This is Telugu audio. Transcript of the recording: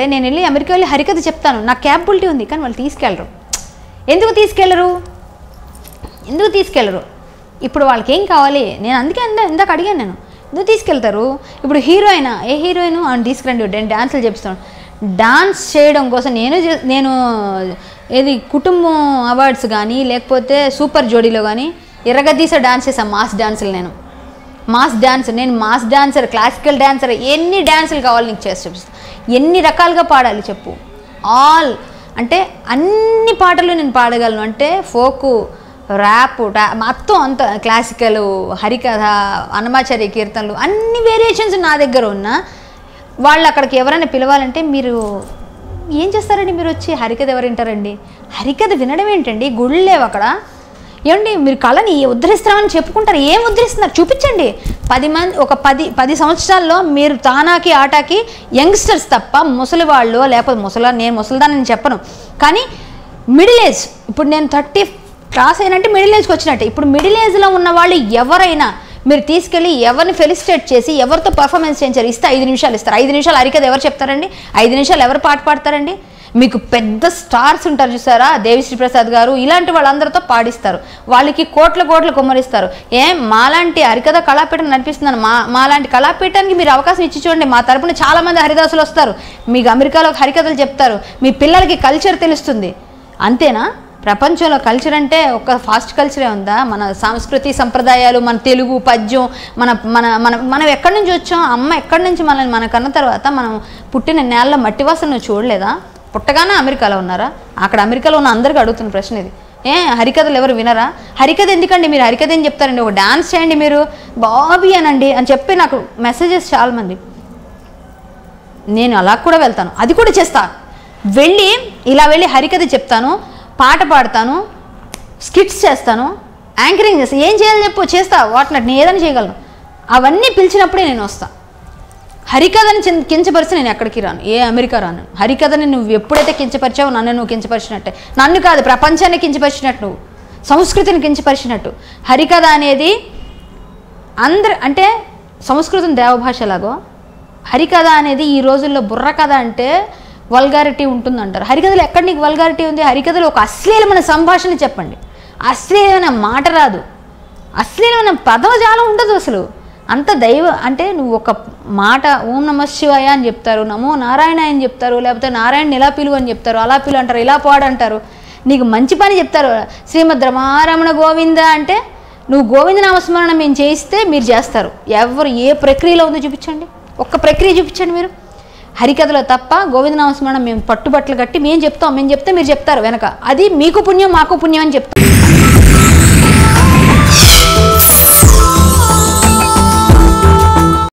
అంటే నేను వెళ్ళి అమెరికా వెళ్ళి హరికథ చెప్తాను, నాకు క్యాపబిలిటీ ఉంది, కానీ వాళ్ళు తీసుకెళ్ళరు. ఎందుకు తీసుకెళ్ళరు? ఇప్పుడు వాళ్ళకి ఏం కావాలి? నేను అందుకే ఇందాక అడిగాను, నేను ఎందుకు తీసుకెళ్తారు? ఇప్పుడు హీరోయిన్, ఏ హీరోయిన్ అని తీసుకురండి, డ్యాన్సులు చెప్తాను. డాన్స్ చేయడం కోసం నేను ఏది కుటుంబం అవార్డ్స్ కానీ లేకపోతే సూపర్ జోడీలో కానీ ఎర్రగద్దీస డాన్స్ చేసాను. నేను మాస్ డాన్సర్, క్లాసికల్ డాన్సర్, ఎన్ని డాన్సులు కావాలి నీకు చేసి చూపిస్తాను. ఎన్ని రకాలుగా పాడాలి చెప్పు? ఆల్ అంటే అన్ని పాటలు నేను పాడగలను. అంటే ఫోకు, ర్యాప్, మొత్తం అంత క్లాసికల్, హరికథ, అన్నమాచార్య కీర్తనలు, అన్ని వేరియేషన్స్ నా దగ్గర ఉన్న వాళ్ళు అక్కడికి ఎవరైనా పిలవాలంటే మీరు ఏం చేస్తారండి? మీరు వచ్చి హరికథ ఎవరు వింటారండి? హరికథ వినడం ఏంటండి? గుళ్ళు లేవు అక్కడ. ఏమండి మీరు కళని ఉద్ధరిస్తామని చెప్పుకుంటారు, ఏం ఉద్ధరిస్తున్నారు చూపించండి. 10 మంది, ఒక 10 సంవత్సరాల్లో మీరు తానాకి ఆటాకి యంగ్స్టర్స్ తప్ప ముసలి వాళ్ళు లేకపోతే నేను ముసలిదాన్ని చెప్పను, కానీ మిడిల్ ఏజ్, ఇప్పుడు నేను 30 క్రాస్ అయినంటే మిడిల్ ఏజ్కి వచ్చినట్టే. ఇప్పుడు మిడిల్ ఏజ్లో ఉన్న వాళ్ళు ఎవరైనా మీరు తీసుకెళ్ళి ఎవరిని ఫెలిసిటేట్ చేసి ఎవరితో పర్ఫార్మెన్స్ చేయించారు ఇస్తే 5 నిమిషాలు ఇస్తారు. 5 నిమిషాలు హరికథ ఎవరు చెప్తారండి? 5 నిమిషాలు ఎవరు పాట పాడతారండి? మీకు పెద్ద స్టార్స్ ఉంటారు చూసారా, దేవిశ్రీ ప్రసాద్ గారు, ఇలాంటి వాళ్ళందరితో పాడిస్తారు. వాళ్ళకి కోట్ల కుమ్మరిస్తారు. మాలాంటి హరికథ కళాపీఠం నడిపిస్తున్నాను, మాలాంటి కళాపీఠానికి మీరు అవకాశం ఇచ్చి చూడండి. మా తరపున చాలామంది హరిదాసులు వస్తారు, మీకు అమెరికాలో హరికథలు చెప్తారు, మీ పిల్లలకి కల్చర్ తెలుస్తుంది. అంతేనా? ప్రపంచంలో కల్చర్ అంటే ఒక ఫాస్ట్ కల్చరే ఉందా? మన సంస్కృతి సంప్రదాయాలు, మన తెలుగు పద్యం, మనం ఎక్కడి నుంచి వచ్చాం, అమ్మ ఎక్కడి నుంచి మన కన్న తర్వాత మనం పుట్టిన నేలలో మట్టి వాసన చూడలేదా? పుట్టగానే అమెరికాలో ఉన్నారా? అక్కడ అమెరికాలో ఉన్న అందరికీ అడుగుతున్న ప్రశ్న ఇది. హరికథలు ఎవరు వినరా? హరికథ ఎందుకండి? మీరు హరికథ ఏం చెప్తారండి? ఒక డాన్స్ చేయండి మీరు, బాబీ అనండి అని చెప్పి నాకు మెసేజెస్ చాలామంది. నేను అలా కూడా వెళ్తాను, అది కూడా చేస్తా. వెళ్ళి హరికథ చెప్తాను, పాట పాడతాను, స్కిట్స్ చేస్తాను, యాంకరింగ్ చేస్తాను. ఏం చేయాలి చెప్పు, చేస్తా. వాటిని నేను ఏదైనా చేయగలను. అవన్నీ పిలిచినప్పుడే నేను వస్తాను. హరికథని కించపరిచి నేను ఎక్కడికి రాను, ఏ అమెరికా రాను. హరికథని నువ్వు ఎప్పుడైతే కించపరిచావో నువ్వు కించపరిచినట్టే. నన్ను కాదు, ప్రపంచాన్ని కించపరిచినట్టు, నువ్వు సంస్కృతిని కించపరిచినట్టు. హరికథ అనేది అంటే సంస్కృతం దేవభాషలాగో హరికథ అనేది ఈ రోజుల్లో బుర్ర కథ అంటే వల్గారిటీ ఉంటుందంటారు. హరికథలో ఎక్కడ నీకు వల్గారిటీ ఉంది? హరికథలో ఒక అశ్లీలమైన సంభాషణ చెప్పండి, అశ్లీలమైన మాట రాదు, అశ్లీలమైన పదజాలం ఉండదు అసలు. అంత అంటే నువ్వు ఒక మాట ఓం నమ శివాయ అని చెప్తారు, నమో నారాయణ అని చెప్తారు, లేకపోతే నారాయణ ఇలా పిలువు అని చెప్తారు, అలా పిలు అంటారు, ఇలా పాడంటారు. నీకు మంచి పని చెప్తారు, శ్రీమద్ రమారమణ గోవింద అంటే నువ్వు గోవింద నామస్మరణ మేము చేయిస్తే మీరు చేస్తారు. ఎవరు ఏ ప్రక్రియలో ఉందో చూపించండి, ఒక్క ప్రక్రియ చూపించండి మీరు. హరికథలో తప్ప గోవింద నామస్మరణ మేము పట్టుబట్టలు కట్టి మేము చెప్తే మీరు చెప్తారు వెనక. అది మీకు పుణ్యం మాకు పుణ్యం అని చెప్తారు.